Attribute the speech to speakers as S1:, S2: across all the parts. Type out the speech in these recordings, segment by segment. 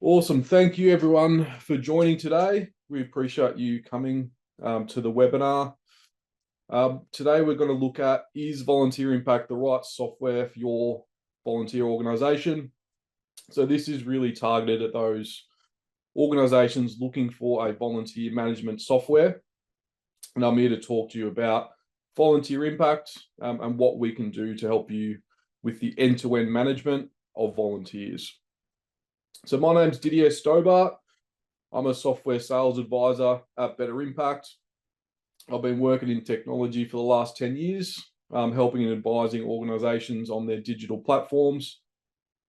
S1: Awesome. Thank you, everyone, for joining today. We appreciate you coming to the webinar. Today, we're going to look at, is Volunteer Impact the right software for your volunteer organization? So this is really targeted at those organizations looking for a volunteer management software. And I'm here to talk to you about volunteer impact and what we can do to help you with the end-to-end management of volunteers. So my name's Didier Stobart. I'm a software sales advisor at Better Impact. I've been working in technology for the last 10 years, helping and advising organizations on their digital platforms.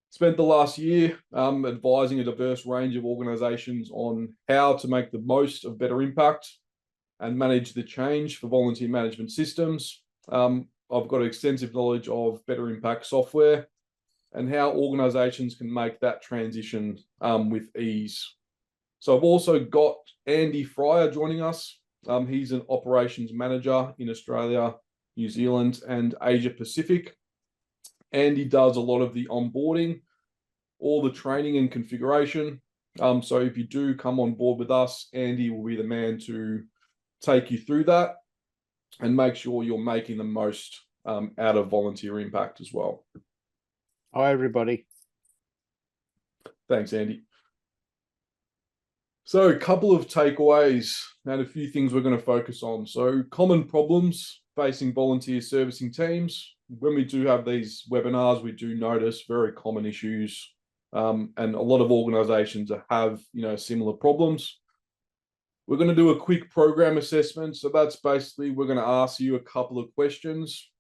S1: Spent the last year advising a diverse range of organizations on how to make the most of Better Impact and manage the change for volunteer management systems. I've got extensive knowledge of Better Impact software and how organizations can make that transition with ease. So I've also got Andy Fryer joining us. He's an operations manager in Australia, New Zealand, and Asia Pacific. Andy does a lot of the onboarding, all the training and configuration. So if you do come on board with us, Andy will be the man to take you through that and make sure you're making the most out of volunteer impact as well.
S2: Hi, everybody.
S1: Thanks, Andy. So a couple of takeaways and a few things we're going to focus on. So common problems facing volunteer servicing teams. When we do have these webinars, we do notice very common issues, and a lot of organizations have, similar problems. We're going to do a quick program assessment. So that's basically, we're going to ask you a couple of questions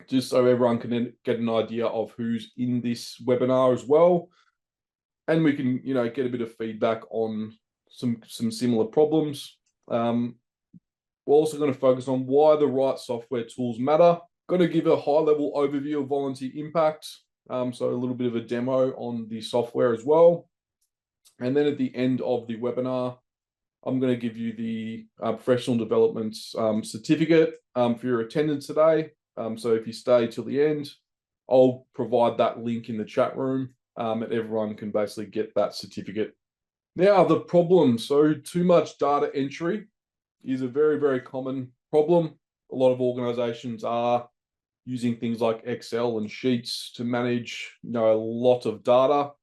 S1: just so everyone can get an idea of who's in this webinar as well. And we can, get a bit of feedback on some similar problems. We're also going to focus on why the right software tools matter. Going to give a high-level overview of volunteer impact, so a little bit of a demo on the software as well. And then at the end of the webinar, I'm going to give you the professional development certificate for your attendance today. So if you stay till the end, I'll provide that link in the chat room, and everyone can basically get that certificate. Now, the problem. So too much data entry is a very, very common problem. A lot of organizations are using things like Excel and Sheets to manage, a lot of data.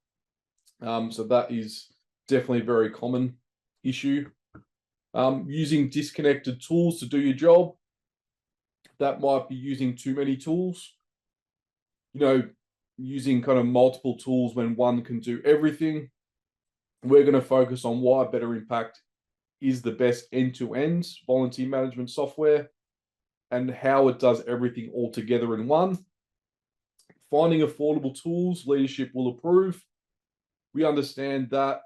S1: So that is definitely a very common issue. Using disconnected tools to do your job. That might be using too many tools. Using kind of multiple tools when one can do everything. We're going to focus on why Better Impact is the best end-to-end volunteer management software and how it does everything all together in one. Finding affordable tools leadership will approve. We understand that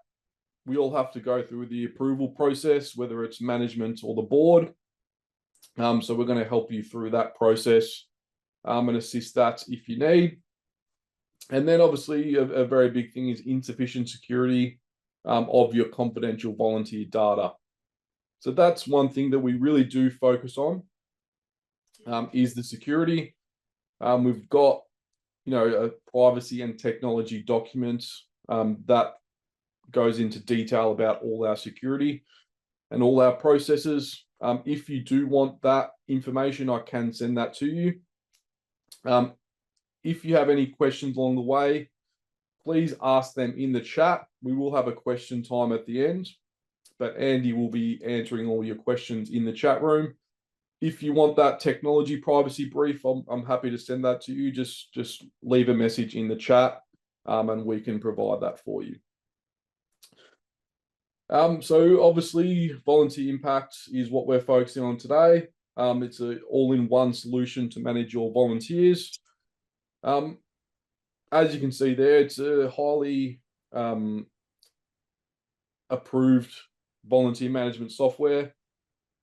S1: we all have to go through the approval process, whether it's management or the board. So we're going to help you through that process and assist that if you need. And then obviously a very big thing is insufficient security of your confidential volunteer data. So that's one thing that we really do focus on, is the security. We've got, a privacy and technology document that goes into detail about all our security and all our processes. If you do want that information, I can send that to you. If you have any questions along the way, please ask them in the chat. We will have a question time at the end, but Andy will be answering all your questions in the chat room. If you want that technology privacy brief, I'm happy to send that to you. Just leave a message in the chat, and we can provide that for you. So obviously, volunteer impact is what we're focusing on today. It's an all-in-one solution to manage your volunteers. As you can see there, it's a highly approved volunteer management software.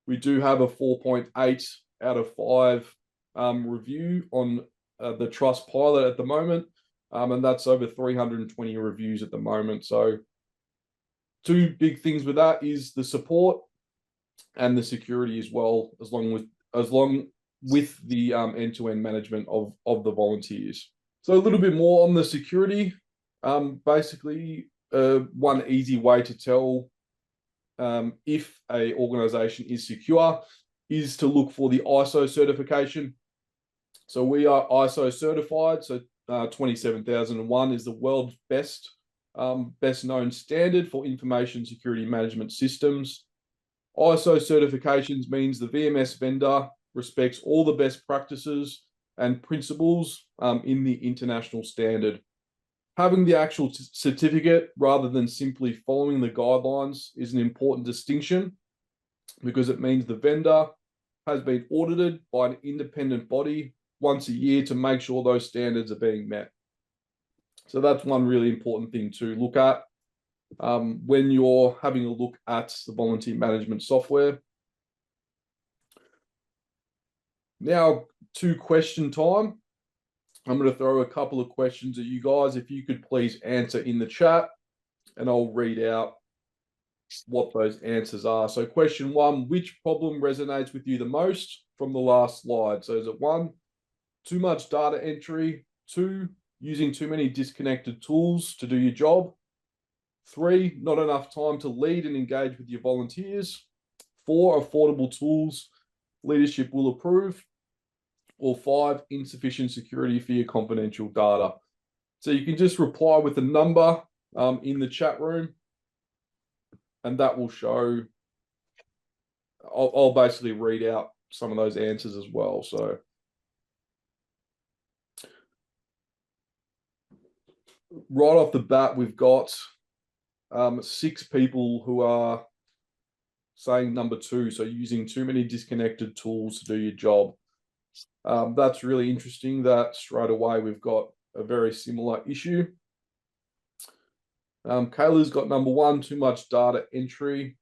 S1: We do have a 4.8 out of 5 review on the Trustpilot at the moment, and that's over 320 reviews at the moment. So two big things with that is the support and the security as well, as long with the end-to-end management of the volunteers. So a little bit more on the security. Basically, one easy way to tell if a organization is secure is to look for the ISO certification. So we are ISO certified. So 27001 is the world's best known standard for information security management systems. ISO certifications means the VMS vendor respects all the best practices and principles in the international standard. Having the actual certificate rather than simply following the guidelines is an important distinction because it means the vendor has been audited by an independent body once a year to make sure those standards are being met. So that's one really important thing to look at when you're having a look at the volunteer management software. Now to question time. I'm going to throw a couple of questions at you guys. If you could please answer in the chat and I'll read out what those answers are. So question 1, which problem resonates with you the most from the last slide? So is it 1, too much data entry, 2, using too many disconnected tools to do your job, 3, not enough time to lead and engage with your volunteers, 4, affordable tools leadership will approve, or 5, insufficient security for your confidential data. So you can just reply with a number in the chat room, and that will show. I'll basically read out some of those answers as well. So right off the bat, we've got 6 people who are saying number 2, so using too many disconnected tools to do your job. That's really interesting that straight away we've got a very similar issue. Kayla's got number 1, too much data entry.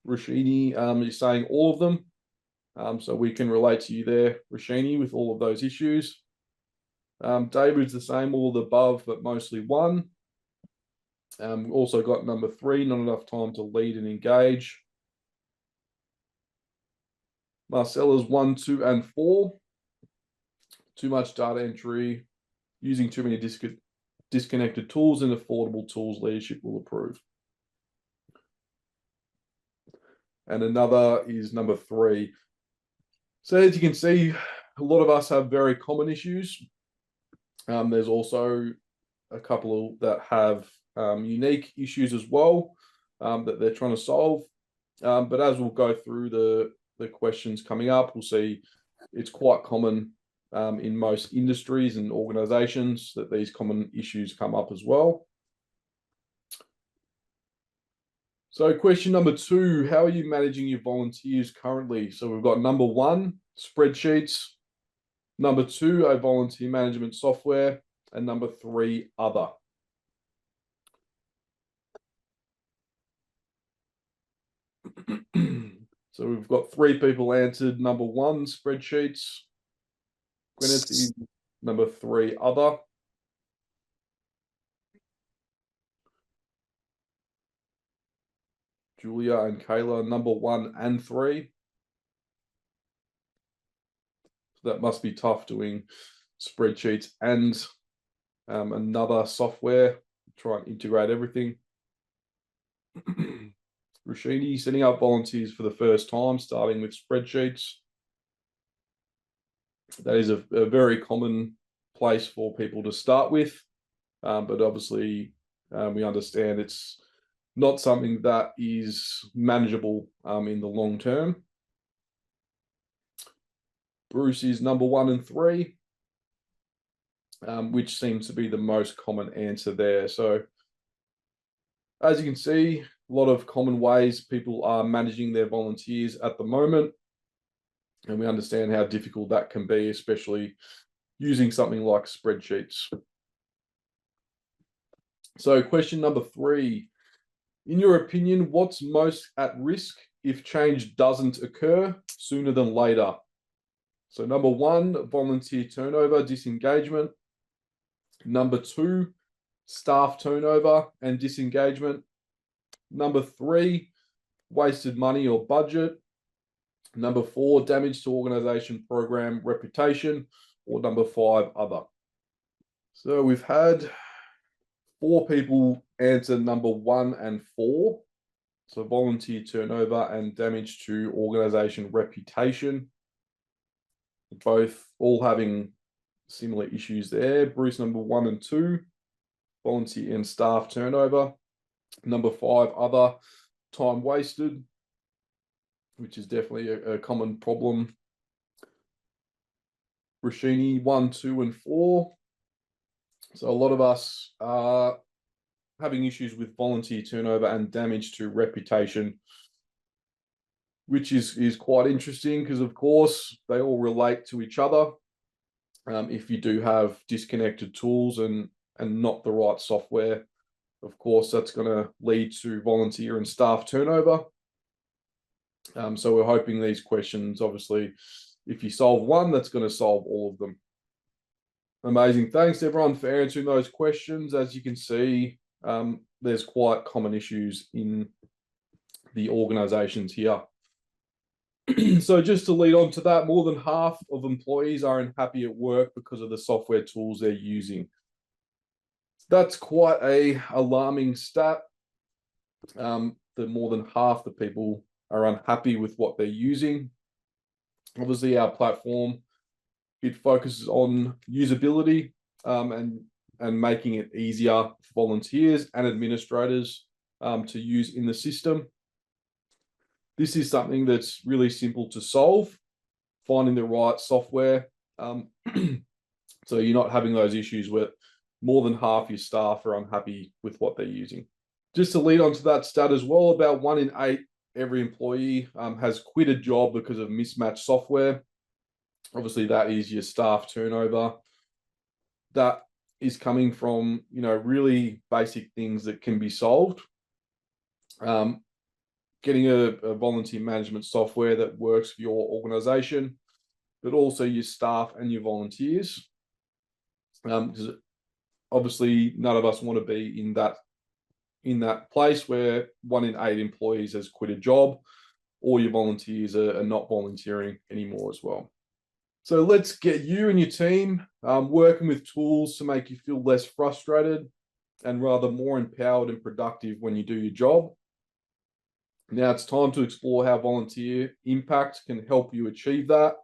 S1: Rashini is saying all of them. So we can relate to you there, Rashini, with all of those issues. David's the same, all of the above, but mostly 1. We've also got number 3, not enough time to lead and engage. Marcella's 1, 2, and 4. Too much data entry, using too many disconnected tools, and affordable tools leadership will approve. And another is number 3. So as you can see, a lot of us have very common issues. There's also a couple that have unique issues as well that they're trying to solve. But as we'll go through the questions coming up, we'll see it's quite common in most industries and organizations that these common issues come up as well. So question number 2, how are you managing your volunteers currently? So we've got number 1, spreadsheets, number 2, a volunteer management software, and number 3, other. So we've got 3 people answered. Number 1, spreadsheets. Gwyneth, number 3, other. Julia and Kayla, number 1 and 3. So that must be tough doing spreadsheets and another software, try and integrate everything. Rashini, setting up volunteers for the first time, starting with spreadsheets. That is a very common place for people to start with, but obviously we understand it's not something that is manageable in the long term. Bruce is number 1 and 3, which seems to be the most common answer there. So as you can see, a lot of common ways people are managing their volunteers at the moment. And we understand how difficult that can be, especially using something like spreadsheets. So question number 3, in your opinion, what's most at risk if change doesn't occur sooner than later? So number 1, volunteer turnover, disengagement. Number 2, staff turnover and disengagement. Number 3, wasted money or budget. Number 4, damage to organization, program, reputation. Or number 5, other. So we've had 4 people answered number 1 and 4. So volunteer turnover and damage to organization reputation. Both all having similar issues there. Bruce, number 1 and 2, volunteer and staff turnover. Number 5, other, time wasted, which is definitely a common problem. Rashini, 1, 2, and 4. So a lot of us are having issues with volunteer turnover and damage to reputation, which is quite interesting because, of course, they all relate to each other. If you do have disconnected tools and not the right software, of course, that's going to lead to volunteer and staff turnover. So we're hoping these questions, obviously, if you solve one, that's going to solve all of them. Amazing. Thanks, everyone, for answering those questions. As you can see, there's quite common issues in the organizations here. So just to lead on to that, more than half of employees are unhappy at work because of the software tools they're using. That's quite an alarming stat, that more than half the people are unhappy with what they're using. Obviously, our platform, it focuses on usability and making it easier for volunteers and administrators to use in the system. This is something that's really simple to solve, finding the right software. So you're not having those issues where more than half your staff are unhappy with what they're using. Just to lead on to that stat as well, about 1 in 8 every employee has quit a job because of mismatched software. Obviously, that is your staff turnover. That is coming from, really basic things that can be solved. Getting a volunteer management software that works for your organization, but also your staff and your volunteers. Because obviously none of us want to be in that place where 1 in 8 employees has quit a job, or your volunteers are not volunteering anymore as well. So let's get you and your team working with tools to make you feel less frustrated and rather more empowered and productive when you do your job. Now it's time to explore how volunteer impact can help you achieve that.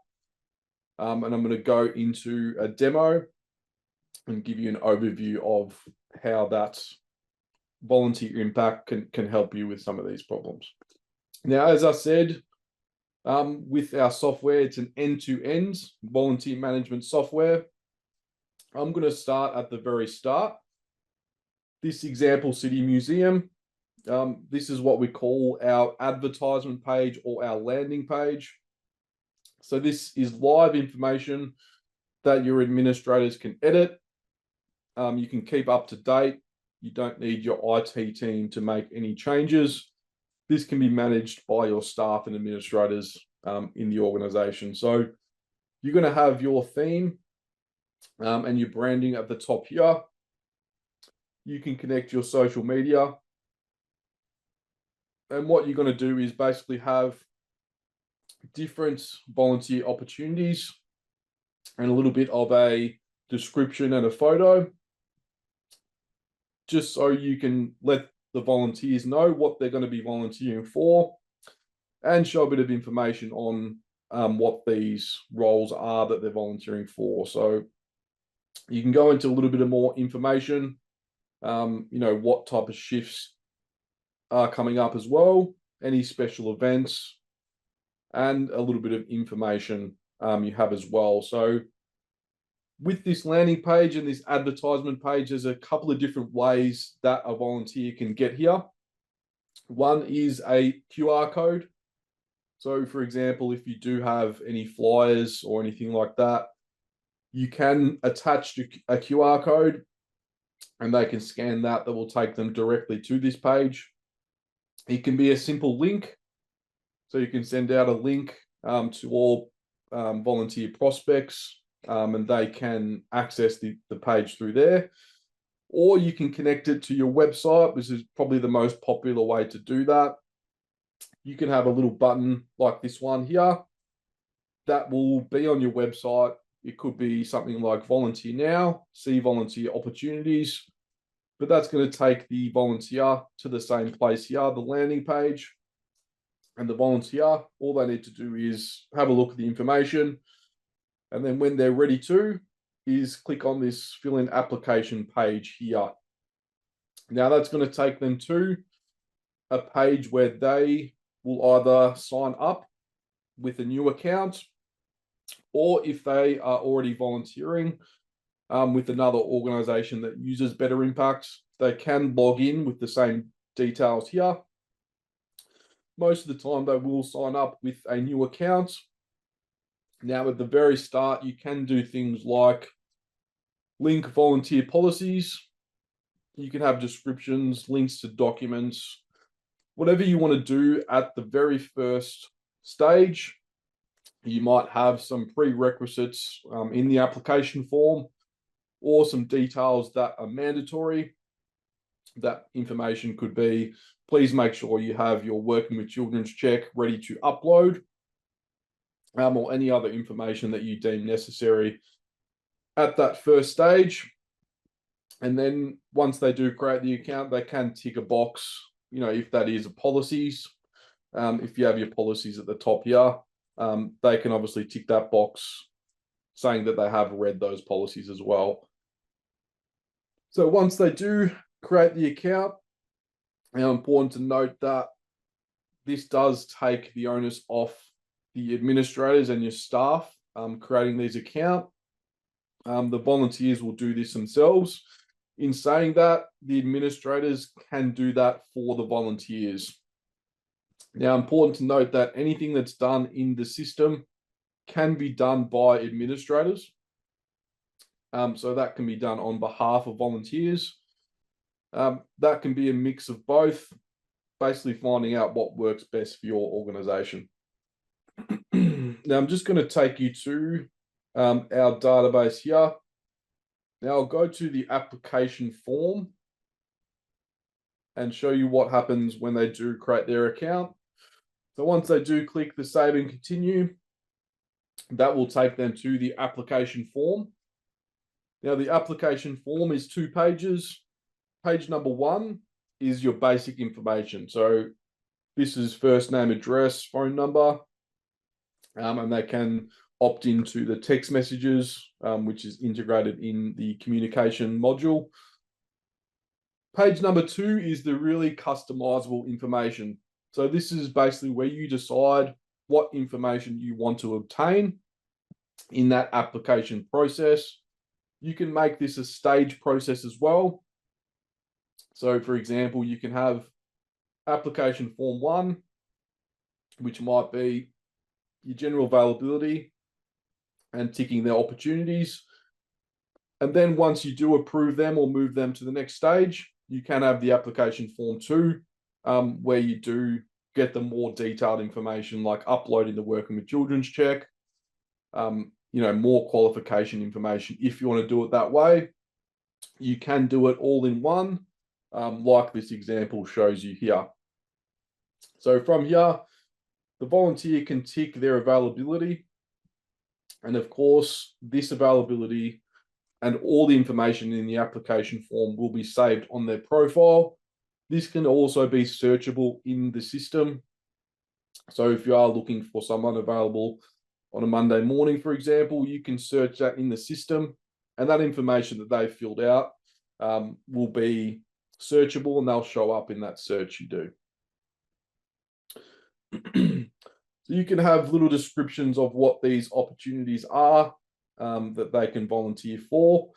S1: And I'm going to go into a demo and give you an overview of how that volunteer impact can help you with some of these problems. Now, as I said, with our software, it's an end-to-end volunteer management software. I'm going to start at the very start. This example city museum, this is what we call our advertisement page or our landing page. So this is live information that your administrators can edit. You can keep up to date. You don't need your IT team to make any changes. This can be managed by your staff and administrators in the organization. So you're going to have your theme and your branding at the top here. You can connect your social media. And what you're going to do is basically have different volunteer opportunities and a little bit of a description and a photo, just so you can let the volunteers know what they're going to be volunteering for and show a bit of information on what these roles are that they're volunteering for. So you can go into a little bit of more information, what type of shifts are coming up as well, any special events, and a little bit of information you have as well. So with this landing page and this advertisement page, there's a couple of different ways that a volunteer can get here. One is a QR code. So for example, if you do have any flyers or anything like that, you can attach a QR code and they can scan that. That will take them directly to this page. It can be a simple link. So you can send out a link to all volunteer prospects and they can access the page through there. Or you can connect it to your website, which is probably the most popular way to do that. You can have a little button like this one here that will be on your website. It could be something like volunteer now, see volunteer opportunities. but that's going to take the volunteer to the same place here, the landing page. And the volunteer, all they need to do is have a look at the information. And then when they're ready to, is click on this fill in application page here. Now that's going to take them to a page where they will either sign up with a new account, or if they are already volunteering with another organization that uses Better Impact, they can log in with the same details here. Most of the time, they will sign up with a new account. Now, at the very start, you can do things like link volunteer policies. You can have descriptions, links to documents, whatever you want to do at the very first stage. You might have some prerequisites in the application form or some details that are mandatory. That information could be, please make sure you have your Working with Children's check ready to upload, or any other information that you deem necessary at that first stage. And then once they do create the account, they can tick a box, if that is a policies. If you have your policies at the top here, they can obviously tick that box saying that they have read those policies as well. So once they do create the account, important to note that this does take the onus off the administrators and your staff creating these accounts. The volunteers will do this themselves. In saying that, the administrators can do that for the volunteers. Now, important to note that anything that's done in the system can be done by administrators. So that can be done on behalf of volunteers. That can be a mix of both, basically finding out what works best for your organization. Now, I'm just going to take you to our database here. Now, I'll go to the application form and show you what happens when they do create their account. So once they do click the save and continue, that will take them to the application form. Now, the application form is 2 pages. Page number 1 is your basic information. So this is first name, address, phone number, and they can opt into the text messages, which is integrated in the communication module. Page number 2 is the really customizable information. So this is basically where you decide what information you want to obtain in that application process. You can make this a stage process as well. So for example, you can have application form 1, which might be your general availability and ticking their opportunities. And then once you do approve them or move them to the next stage, you can have the application form 2, where you do get the more detailed information like uploading the Working with Children's check, more qualification information. If you want to do it that way, you can do it all in one, like this example shows you here. So from here, the volunteer can tick their availability. And of course, this availability and all the information in the application form will be saved on their profile. This can also be searchable in the system. So if you are looking for someone available on a Monday morning, for example, you can search that in the system, and that information that they filled out will be searchable, and they'll show up in that search you do. So you can have little descriptions of what these opportunities are that they can volunteer for,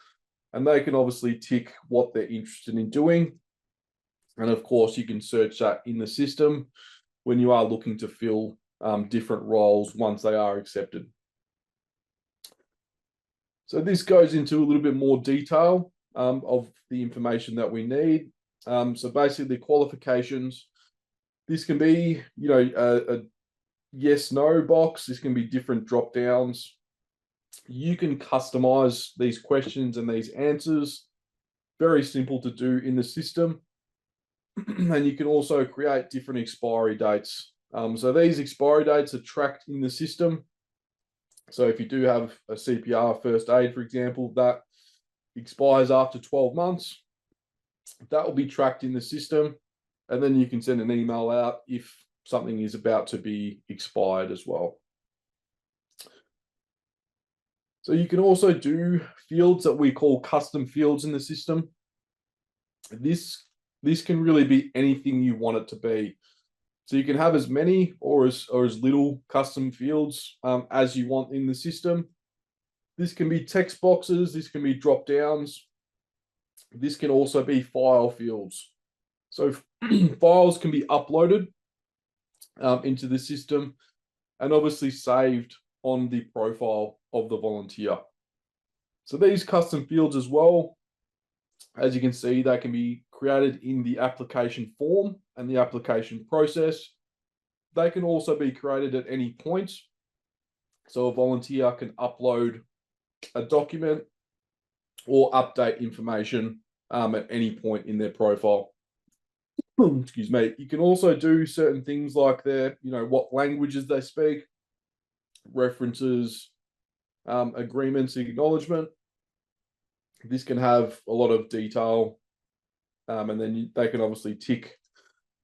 S1: and they can obviously tick what they're interested in doing. And of course, you can search that in the system when you are looking to fill different roles once they are accepted. So this goes into a little bit more detail of the information that we need. So basically, qualifications. This can be, a yes, no box. This can be different drop downs. You can customize these questions and these answers. Very simple to do in the system. And you can also create different expiry dates. So these expiry dates are tracked in the system. So if you do have a CPR first aid, for example, that expires after 12 months. That will be tracked in the system, and then you can send an email out if something is about to be expired as well. So you can also do fields that we call custom fields in the system. This can really be anything you want it to be. So you can have as many or as little custom fields as you want in the system. This can be text boxes, this can be drop downs. This can also be file fields. So files can be uploaded into the system and obviously saved on the profile of the volunteer. So these custom fields as well, as you can see, they can be created in the application form and the application process. They can also be created at any point. So a volunteer can upload a document or update information at any point in their profile. Excuse me. You can also do certain things like what languages they speak, references, agreements, acknowledgement. This can have a lot of detail, and then they can obviously tick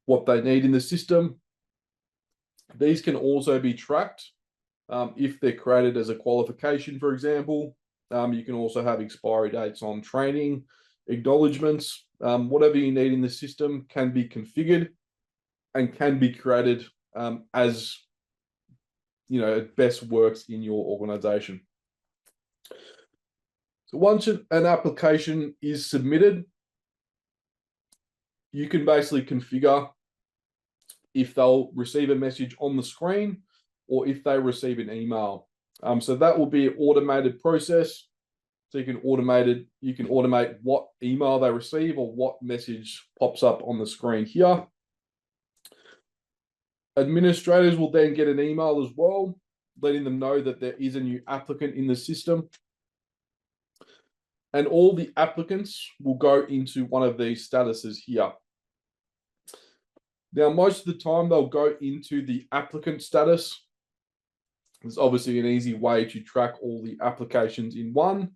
S1: what they need in the system. These can also be tracked if they're created as a qualification, for example. You can also have expiry dates on training, acknowledgements. Whatever you need in the system can be configured and can be created as it best works in your organization. So once an application is submitted, you can basically configure if they'll receive a message on the screen or if they receive an email. So that will be an automated process. So you can automate what email they receive or what message pops up on the screen here. Administrators will then get an email as well, letting them know that there is a new applicant in the system. And all the applicants will go into one of these statuses here. Now, most of the time, they'll go into the applicant status. It's obviously an easy way to track all the applications in one.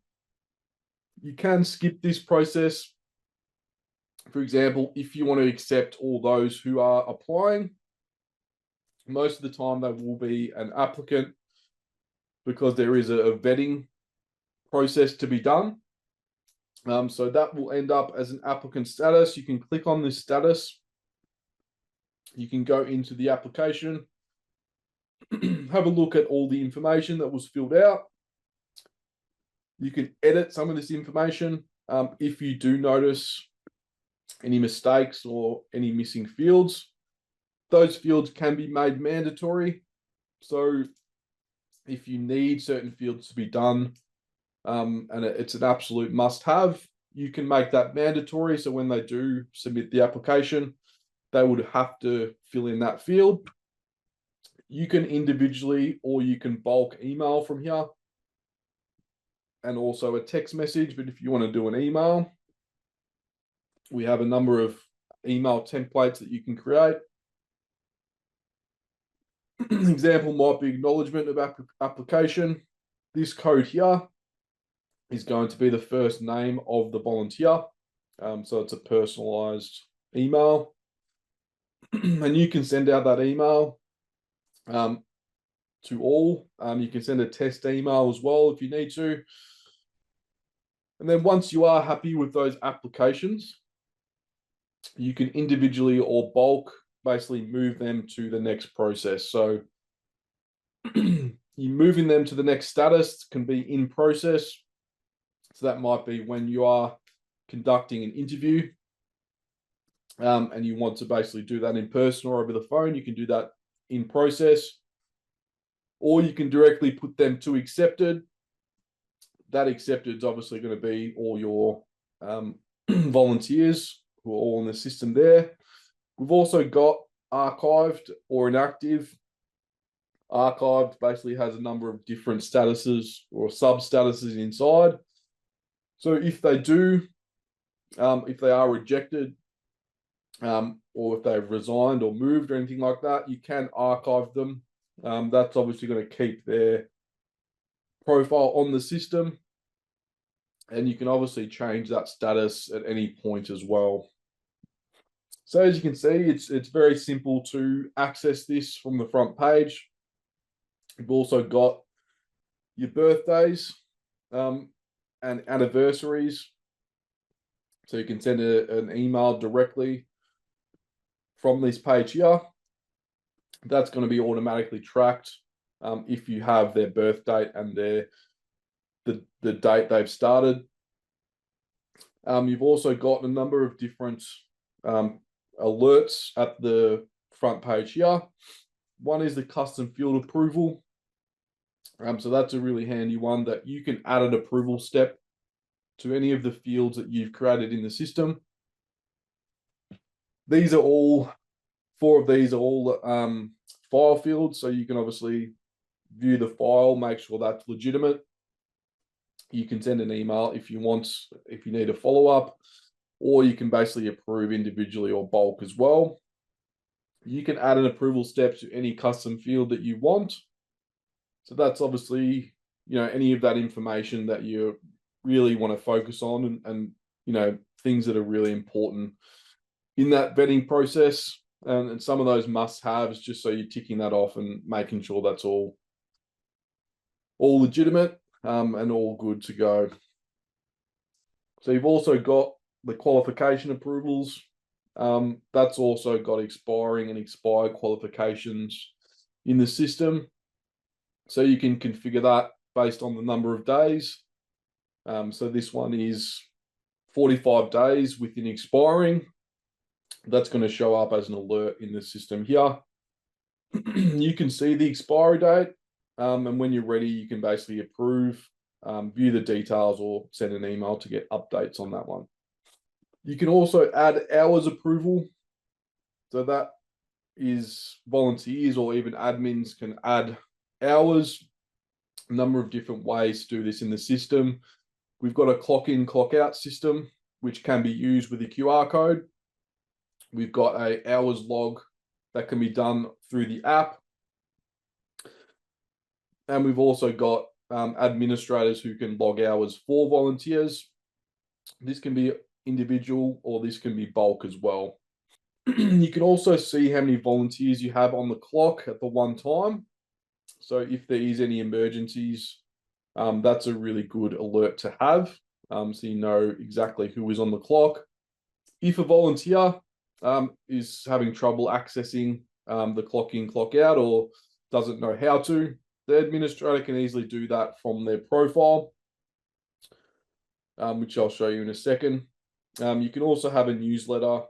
S1: You can skip this process. For example, if you want to accept all those who are applying, most of the time they will be an applicant because there is a vetting process to be done. So that will end up as an applicant status. You can click on this status. You can go into the application, have a look at all the information that was filled out. You can edit some of this information if you do notice any mistakes or any missing fields. Those fields can be made mandatory. So if you need certain fields to be done, and it's an absolute must-have, you can make that mandatory. So when they do submit the application, they would have to fill in that field. You can individually or you can bulk email from here, and also a text message. But if you want to do an email, we have a number of email templates that you can create. Example might be acknowledgement of application. This code here is going to be the first name of the volunteer. So it's a personalized email. And you can send out that email to all. You can send a test email as well if you need to. And then once you are happy with those applications, you can individually or bulk basically move them to the next process. So you moving them to the next status can be in process. So that might be when you are conducting an interview and you want to basically do that in person or over the phone. You can do that in process, or you can directly put them to accepted. That accepted is obviously going to be all your volunteers who are all in the system there. We've also got archived or inactive. Archived basically has a number of different statuses or sub statuses inside. So if they do, if they are rejected, or if they've resigned or moved or anything like that, you can archive them. That's obviously going to keep their profile on the system. And you can obviously change that status at any point as well. So as you can see, it's very simple to access this from the front page. You've also got your birthdays and anniversaries. So you can send an email directly from this page here. That's going to be automatically tracked if you have their birth date and the date they've started. You've also got a number of different alerts at the front page here. One is the custom field approval. So that's a really handy one that you can add an approval step to any of the fields that you've created in the system. These are all, 4 of these are all file fields. So you can obviously view the file, make sure that's legitimate. You can send an email if you want, if you need a follow-up, or you can basically approve individually or bulk as well. You can add an approval step to any custom field that you want. So that's obviously, any of that information that you really want to focus on and things that are really important in that vetting process. And some of those must-haves, just so you're ticking that off and making sure that's all legitimate and all good to go. So you've also got the qualification approvals. That's also got expiring and expired qualifications in the system. So you can configure that based on the number of days. So this one is 45 days within expiring. That's going to show up as an alert in the system here. You can see the expiry date. And when you're ready, you can basically approve, view the details, or send an email to get updates on that one. You can also add hours approval. So that is volunteers or even admins can add hours. A number of different ways to do this in the system. We've got a clock in, clock out system, which can be used with a QR code. We've got a hours log that can be done through the app. And we've also got administrators who can log hours for volunteers. This can be individual or this can be bulk as well. You can also see how many volunteers you have on the clock at the one time. So if there is any emergencies, that's a really good alert to have. So you know exactly who is on the clock. If a volunteer is having trouble accessing the clock in, clock out, or doesn't know how to, the administrator can easily do that from their profile, which I'll show you in a second. You can also have a newsletter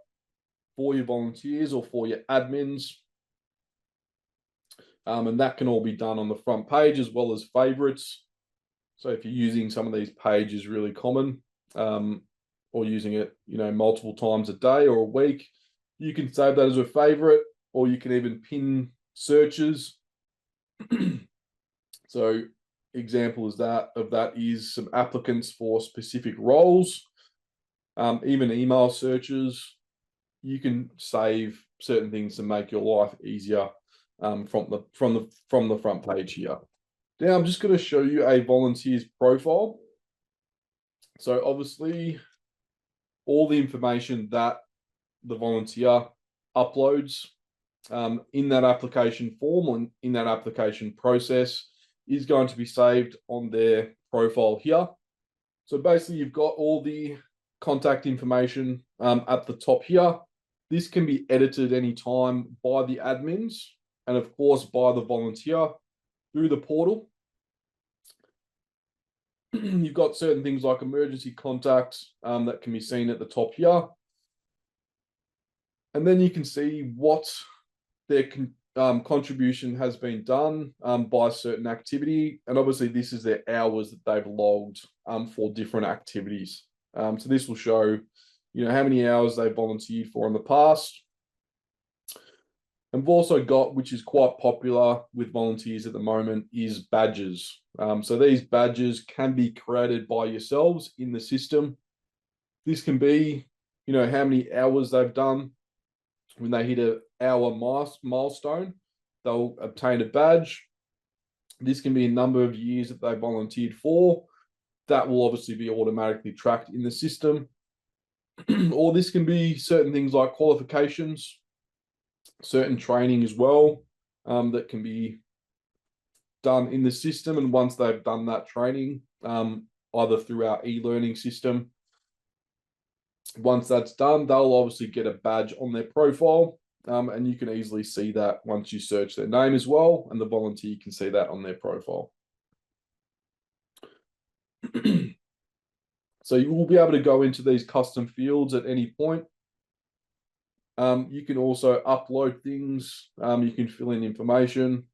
S1: for your volunteers or for your admins. And that can all be done on the front page as well as favorites. So if you're using some of these pages really common, or using it, multiple times a day or a week, you can save that as a favorite, or you can even pin searches. So example of that is some applicants for specific roles, even email searches. You can save certain things to make your life easier from the front page here. Now I'm just going to show you a volunteer's profile. So obviously, all the information that the volunteer uploads in that application form or in that application process is going to be saved on their profile here. So basically, you've got all the contact information at the top here. This can be edited anytime by the admins and, of course, by the volunteer through the portal. You've got certain things like emergency contacts that can be seen at the top here. And then you can see what their contribution has been done by a certain activity. And obviously, this is their hours that they've logged for different activities. So this will show, how many hours they've volunteered for in the past. And we've also got, which is quite popular with volunteers at the moment, is badges. So these badges can be created by yourselves in the system. This can be, how many hours they've done. When they hit an hour milestone, they'll obtain a badge. This can be a number of years that they volunteered for. that will obviously be automatically tracked in the system. Or this can be certain things like qualifications, certain training as well, that can be done in the system. And once they've done that training, either through our e-learning system, once that's done, they'll obviously get a badge on their profile. And you can easily see that once you search their name as well, and the volunteer can see that on their profile. So you will be able to go into these custom fields at any point. You can also upload things, you can fill in information,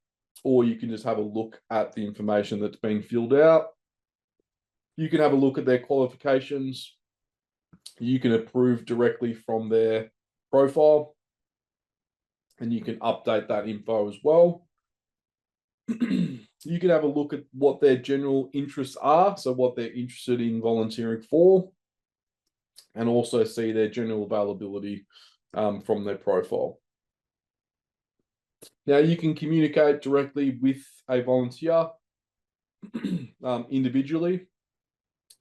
S1: or you can just have a look at the information that's being filled out. You can have a look at their qualifications. You can approve directly from their profile, and you can update that info as well. You can have a look at what their general interests are, so what they're interested in volunteering for, and also see their general availability from their profile. Now you can communicate directly with a volunteer individually.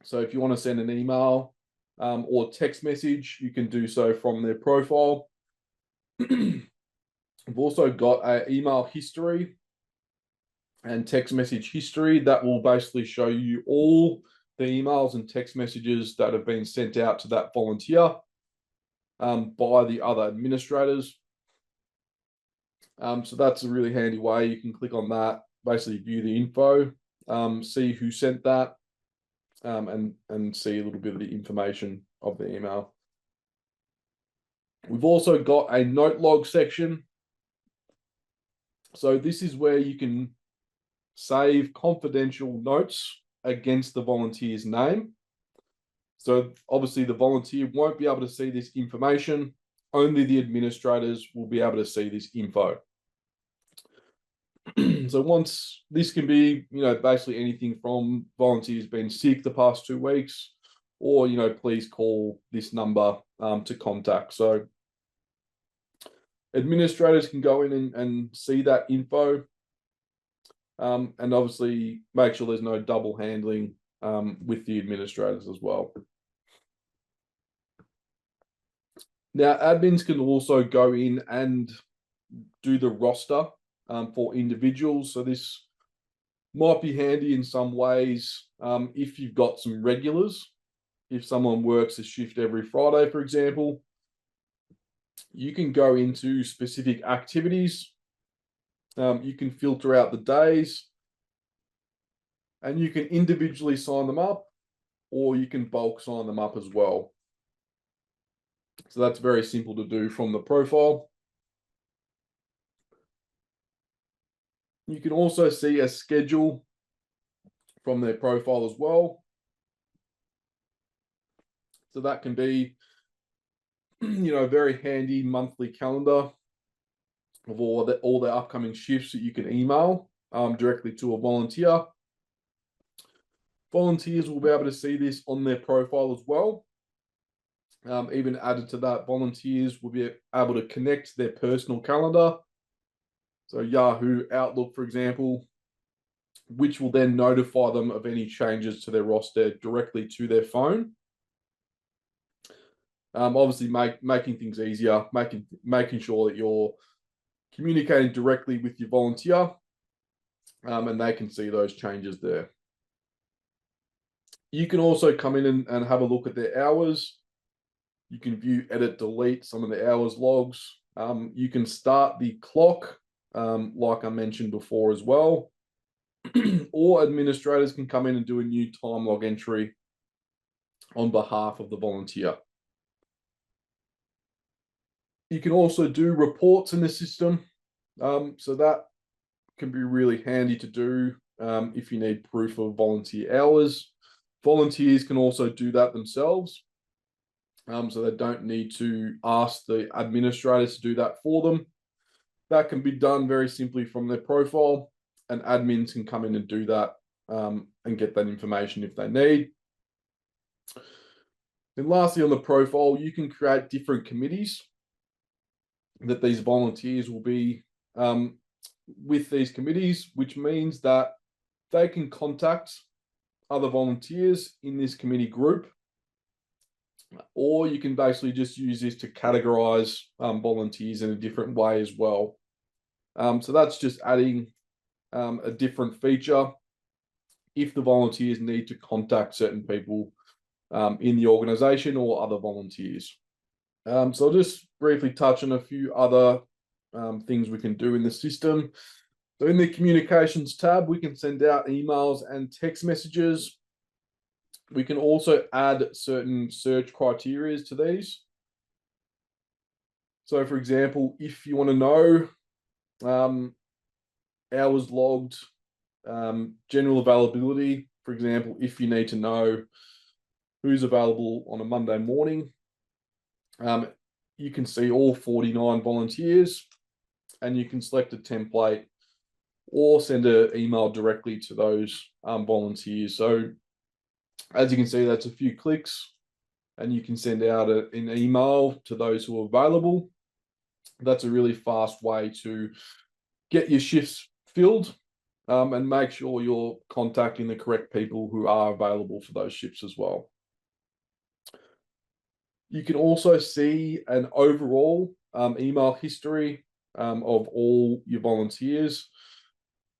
S1: So if you want to send an email or text message, you can do so from their profile. We've also got an email history and text message history that will basically show you all the emails and text messages that have been sent out to that volunteer by the other administrators. So that's a really handy way. You can click on that, basically view the info, see who sent that, and see a little bit of the information of the email. We've also got a note log section. So this is where you can save confidential notes against the volunteer's name. So obviously the volunteer won't be able to see this information. Only the administrators will be able to see this info. So once this can be, basically anything from volunteers being sick the past 2 weeks, or, please call this number to contact. So administrators can go in and see that info, and obviously make sure there's no double handling with the administrators as well. Now, admins can also go in and do the roster for individuals. So this might be handy in some ways if you've got some regulars. If someone works a shift every Friday, for example, you can go into specific activities. You can filter out the days, and you can individually sign them up, or you can bulk sign them up as well. So that's very simple to do from the profile. You can also see a schedule from their profile as well. So that can be, a very handy monthly calendar of all the upcoming shifts that you can email directly to a volunteer. Volunteers will be able to see this on their profile as well. Even added to that, volunteers will be able to connect their personal calendar. So Yahoo, Outlook, for example, which will then notify them of any changes to their roster directly to their phone. Obviously, making things easier, making sure that you're communicating directly with your volunteer, and they can see those changes there. You can also come in and have a look at their hours. You can view, edit, delete some of the hours logs. You can start the clock, like I mentioned before as well. Or administrators can come in and do a new time log entry on behalf of the volunteer. You can also do reports in the system. So that can be really handy to do if you need proof of volunteer hours. Volunteers can also do that themselves. So they don't need to ask the administrators to do that for them. That can be done very simply from their profile, and admins can come in and do that and get that information if they need. And lastly, on the profile, you can create different committees that these volunteers will be with these committees, which means that they can contact other volunteers in this committee group, or you can basically just use this to categorize volunteers in a different way as well. So that's just adding a different feature if the volunteers need to contact certain people in the organization or other volunteers. So I'll just briefly touch on a few other things we can do in the system. So in the communications tab, we can send out emails and text messages. We can also add certain search criteria to these. So for example, if you want to know hours logged, general availability, for example, if you need to know who's available on a Monday morning, you can see all 49 volunteers and you can select a template or send an email directly to those volunteers. So as you can see, that's a few clicks and you can send out an email to those who are available. That's a really fast way to get your shifts filled and make sure you're contacting the correct people who are available for those shifts as well. You can also see an overall email history of all your volunteers.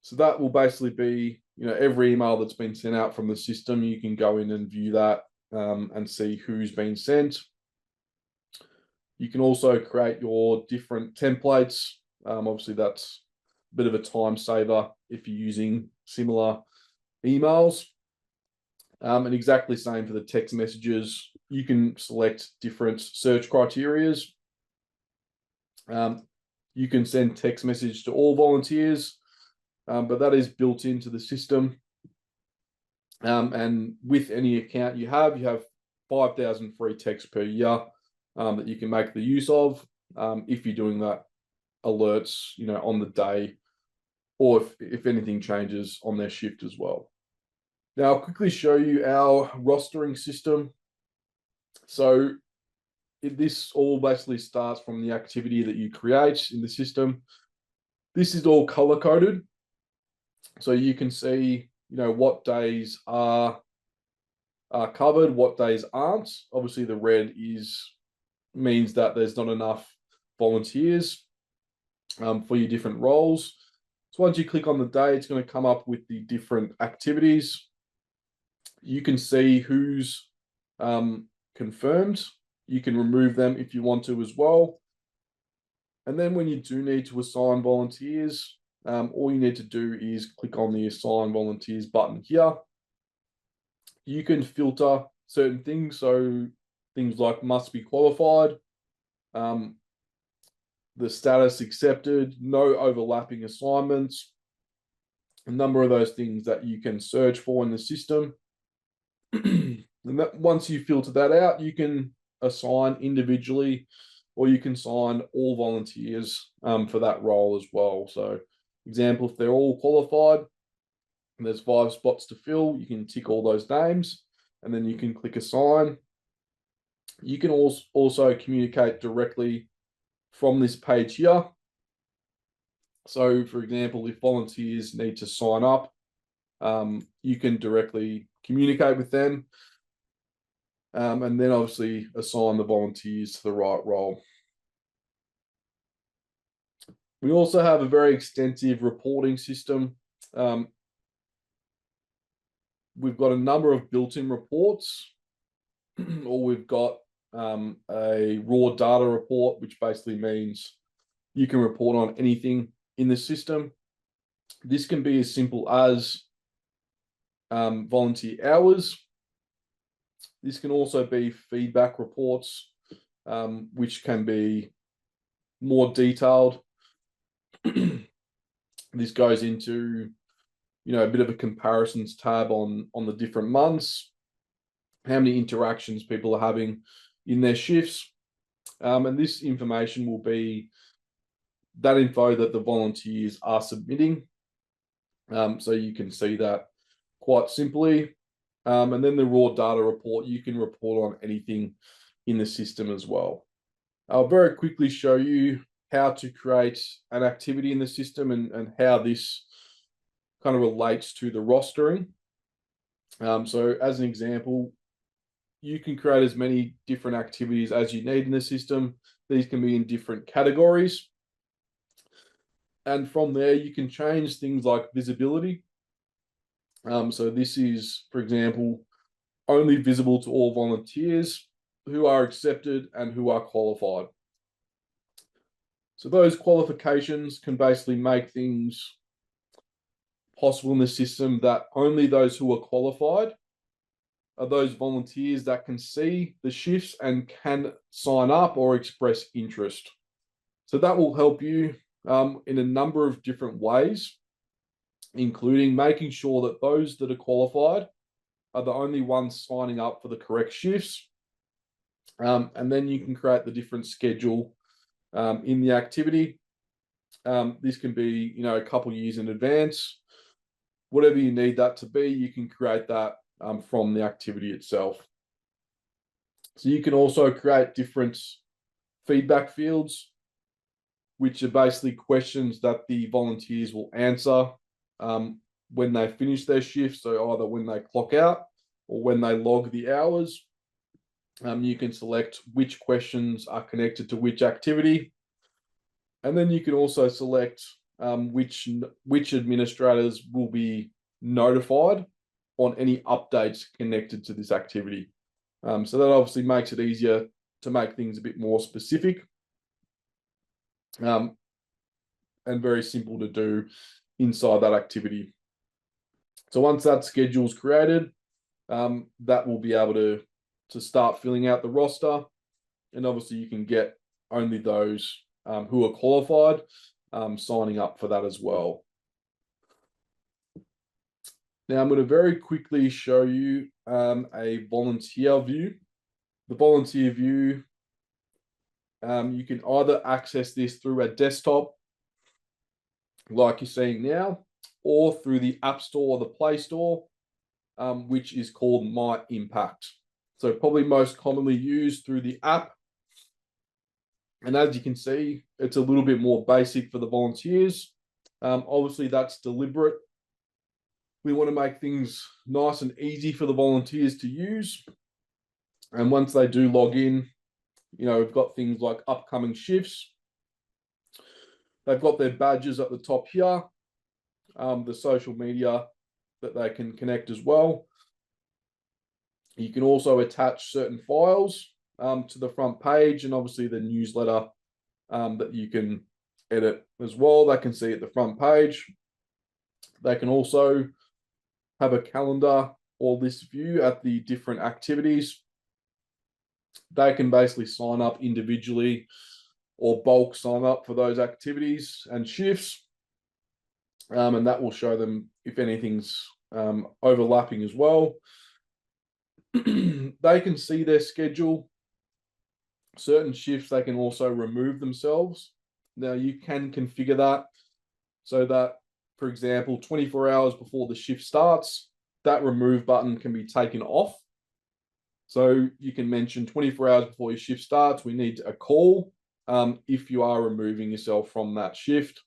S1: So that will basically be, every email that's been sent out from the system, you can go in and view that and see who's been sent. You can also create your different templates. Obviously, that's a bit of a time saver if you're using similar emails. And exactly the same for the text messages. You can select different search criterias. You can send text message to all volunteers, but that is built into the system. And with any account you have 5,000 free text per year that you can make the use of if you're doing that alerts, on the day, or if anything changes on their shift as well. Now, I'll quickly show you our rostering system. So this all basically starts from the activity that you create in the system. This is all color coded. So you can see, what days are covered, what days aren't. Obviously, the red means that there's not enough volunteers for your different roles. So once you click on the day, it's going to come up with the different activities. You can see who's confirmed. You can remove them if you want to as well. And then when you do need to assign volunteers, all you need to do is click on the Assign Volunteers button here. You can filter certain things, so things like must be qualified, the status accepted, no overlapping assignments, a number of those things that you can search for in the system. And once you filter that out, you can assign individually, or you can assign all volunteers for that role as well. So, example, if they're all qualified and there's 5 spots to fill, you can tick all those names and then you can click assign. You can also communicate directly from this page here. So, for example, if volunteers need to sign up, you can directly communicate with them and then obviously assign the volunteers to the right role. We also have a very extensive reporting system. We've got a number of built-in reports, or we've got a raw data report, which basically means you can report on anything in the system. This can be as simple as volunteer hours. This can also be feedback reports, which can be more detailed. This goes into, a bit of a comparisons tab on the different months, how many interactions people are having in their shifts. And this information will be that info that the volunteers are submitting. So you can see that quite simply. And then the raw data report, you can report on anything in the system as well. I'll very quickly show you how to create an activity in the system and how this kind of relates to the rostering. So as an example, you can create as many different activities as you need in the system. These can be in different categories. And from there, you can change things like visibility. So this is, for example, only visible to all volunteers who are accepted and who are qualified. So those qualifications can basically make things possible in the system that only those who are qualified are those volunteers that can see the shifts and can sign up or express interest. So that will help you in a number of different ways, including making sure that those that are qualified are the only ones signing up for the correct shifts. And then you can create the different schedule in the activity. This can be, a couple of years in advance. Whatever you need that to be, you can create that from the activity itself. So you can also create different feedback fields, which are basically questions that the volunteers will answer when they finish their shift. So either when they clock out or when they log the hours. You can select which questions are connected to which activity. And then you can also select which administrators will be notified on any updates connected to this activity. So that obviously makes it easier to make things a bit more specific and very simple to do inside that activity. So once that schedule is created, that will be able to start filling out the roster. And obviously you can get only those who are qualified signing up for that as well. Now I'm going to very quickly show you a volunteer view. The volunteer view, you can either access this through a desktop like you're seeing now, or through the App Store or the Play Store, which is called My Impact. So probably most commonly used through the app. And as you can see, it's a little bit more basic for the volunteers. Obviously, that's deliberate. We want to make things nice and easy for the volunteers to use. And once they do log in, we've got things like upcoming shifts. They've got their badges at the top here, the social media that they can connect as well. You can also attach certain files to the front page, and obviously the newsletter that you can edit as well. They can see at the front page. They can also have a calendar or list view at the different activities. They can basically sign up individually or bulk sign up for those activities and shifts. And that will show them if anything's overlapping as well. They can see their schedule. Certain shifts they can also remove themselves. Now you can configure that so that, for example, 24 hours before the shift starts, that remove button can be taken off. So you can mention 24 hours before your shift starts, we need a call if you are removing yourself from that shift.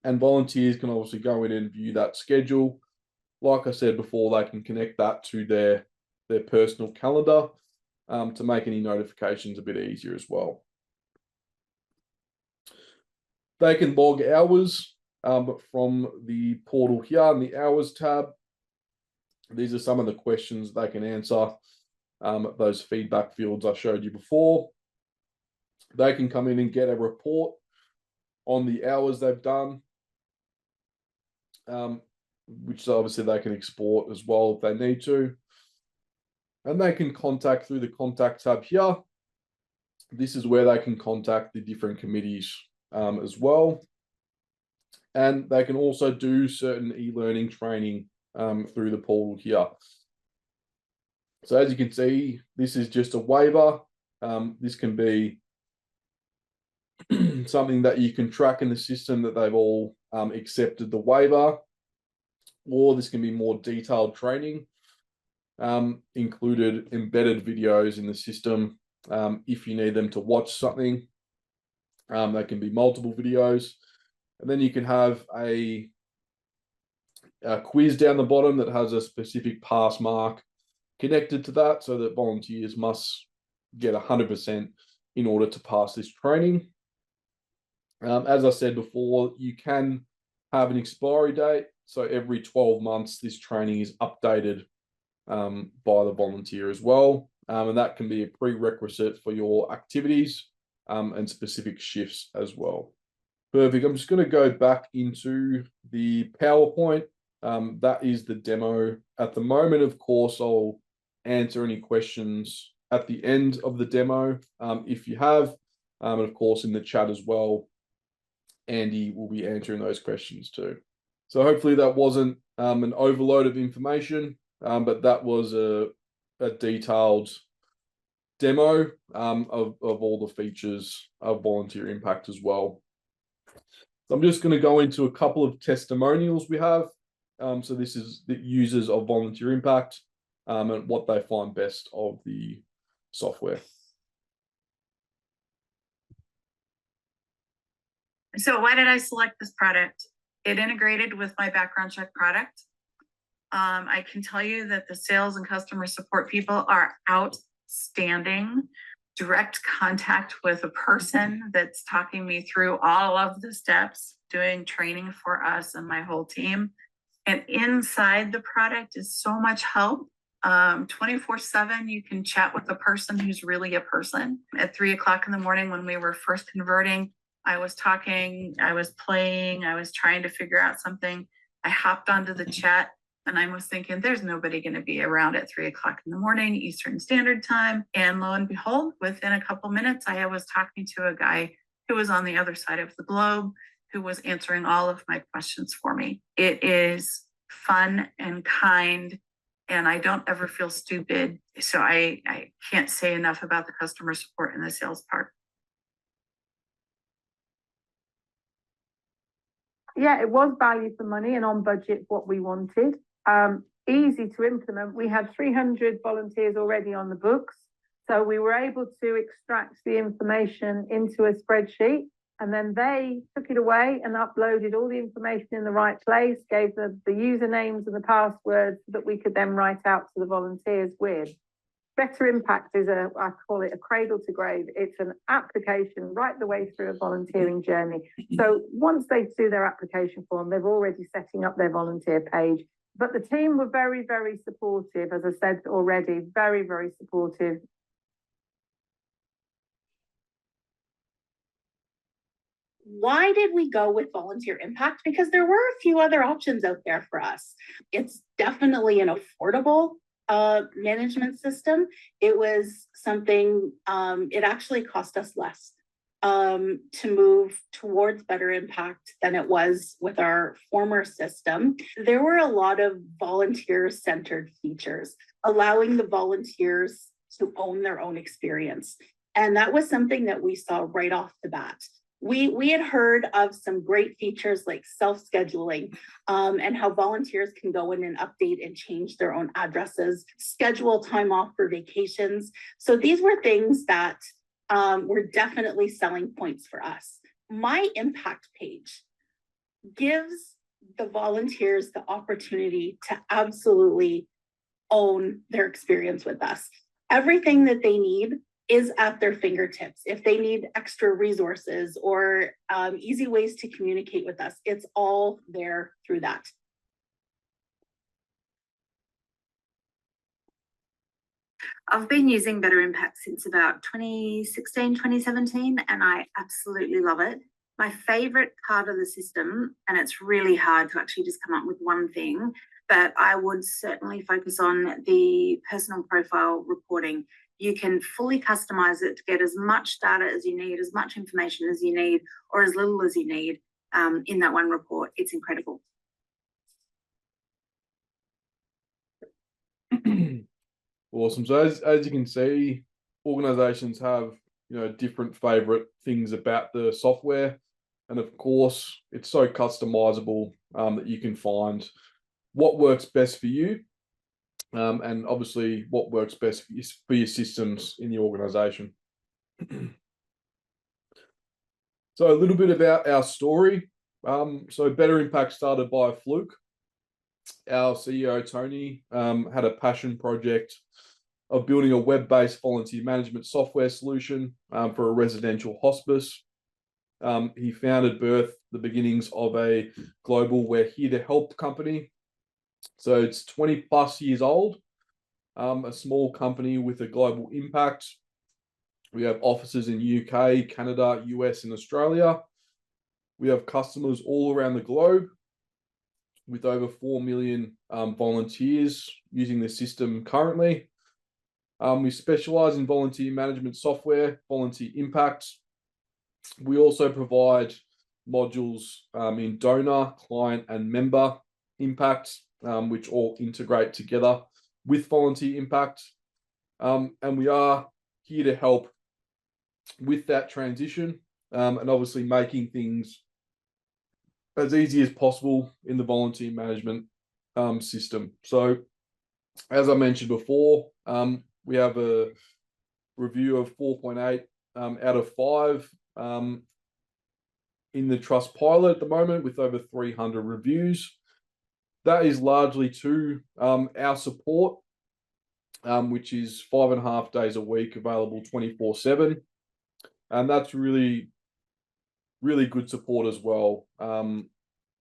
S1: And volunteers can obviously go in and view that schedule. Like I said before, they can connect that to their personal calendar to make any notifications a bit easier as well. They can log hours from the portal here in the hours tab. These are some of the questions they can answer, those feedback fields I showed you before. They can come in and get a report on the hours they've done, which obviously they can export as well if they need to. And they can contact through the contact tab here. This is where they can contact the different committees as well. And they can also do certain e-learning training through the portal here. So as you can see, this is just a waiver. This can be something that you can track in the system that they've all accepted the waiver, or this can be more detailed training, included embedded videos in the system. If you need them to watch something, they can be multiple videos. And then you can have a quiz down the bottom that has a specific pass mark connected to that, so that volunteers must get 100% in order to pass this training. As I said before, you can have an expiry date. So every 12 months, this training is updated by the volunteer as well. And that can be a prerequisite for your activities and specific shifts as well. Perfect. I'm just going to go back into the PowerPoint. That is the demo at the moment. Of course, I'll answer any questions at the end of the demo if you have. And of course, in the chat as well, Andy will be answering those questions too. So hopefully that wasn't an overload of information, but that was a detailed demo of all the features of volunteer impact as well. So I'm just going to go into a couple of testimonials we have. So this is the users of volunteer impact and what they find best of the software.
S3: So why did I select this product? It integrated with my background check product. I can tell you that the sales and customer support people are outstanding. Direct contact with a person that's talking me through all of the steps, doing training for us and my whole team. And inside the product is so much help. 24/7, you can chat with a person who's really a person. At 3 o'clock in the morning when we were first converting, I was talking, I was playing, I was trying to figure out something. I hopped onto the chat and I was thinking, there's nobody going to be around at 3 o'clock in the morning, Eastern Standard Time. And lo and behold, within a couple minutes, I was talking to a guy who was on the other side of the globe, who was answering all of my questions for me. It is fun and kind, and I don't ever feel stupid. So I can't say enough about the customer support and the sales part.
S4: Yeah, it was value for money and on budget what we wanted. Easy to implement. We had 300 volunteers already on the books. So we were able to extract the information into a spreadsheet, and then they took it away and uploaded all the information in the right place, gave the usernames and the passwords that we could then write out to the volunteers with. Better Impact is I call it a cradle to grave. It's an application right the way through a volunteering journey. So once they do their application form, they're already setting up their volunteer page. But the team were very, very supportive, as I said already, very, very supportive.
S5: Why did we go with volunteer impact? Because there were a few other options out there for us. It's definitely an affordable management system. It was something, it actually cost us less to move towards Better Impact than it was with our former system. There were a lot of volunteer-centered features, allowing the volunteers to own their own experience. And that was something that we saw right off the bat. We had heard of some great features like self-scheduling and how volunteers can go in and update and change their own addresses, schedule time off for vacations. So these were things that were definitely selling points for us. My impact page gives the volunteers the opportunity to absolutely own their experience with us. Everything that they need is at their fingertips. If they need extra resources or easy ways to communicate with us, it's all there through that.
S3: I've been using Better Impact since about 2016, 2017, and I absolutely love it. My favorite part of the system, and it's really hard to actually just come up with one thing, but I would certainly focus on the personal profile reporting. You can fully customize it to get as much data as you need, as much information as you need, or as little as you need in that one report. It's incredible.
S1: Awesome. So as you can see, organizations have different favorite things about the software, and of course it's so customizable that you can find what works best for you. And obviously what works best for your systems in the organization. So a little bit about our story. So Better Impact started by a fluke. our CEO, Tony, had a passion project of building a web-based volunteer management software solution for a residential hospice. He founded the beginnings of a global We're Here to Help company. So it's 20 plus years old, a small company with a global impact. We have offices in UK, Canada, US, and Australia. We have customers all around the globe with over 4 million volunteers using the system currently. We specialize in volunteer management software, volunteer impact. We also provide modules in donor, client, and member impact, which all integrate together with volunteer impact. And we are here to help with that transition, and obviously making things as easy as possible in the volunteer management system. So, as I mentioned before, we have a review of 4.8 out of 5 in the Trustpilot at the moment, with over 300 reviews. That is largely to our support, which is 5.5 days a week, available 24/7. And that's really, really good support as well.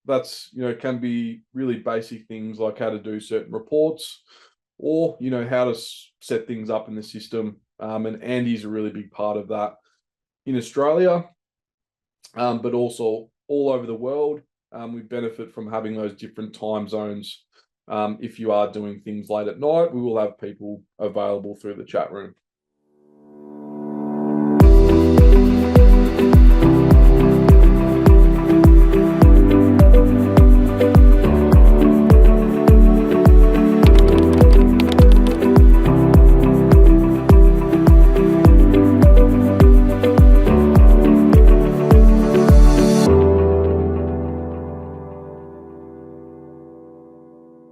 S1: That's, can be really basic things like how to do certain reports, or, how to set things up in the system. And Andy's a really big part of that in Australia, but also all over the world. We benefit from having those different time zones. If you are doing things late at night, we will have people available through the chat room.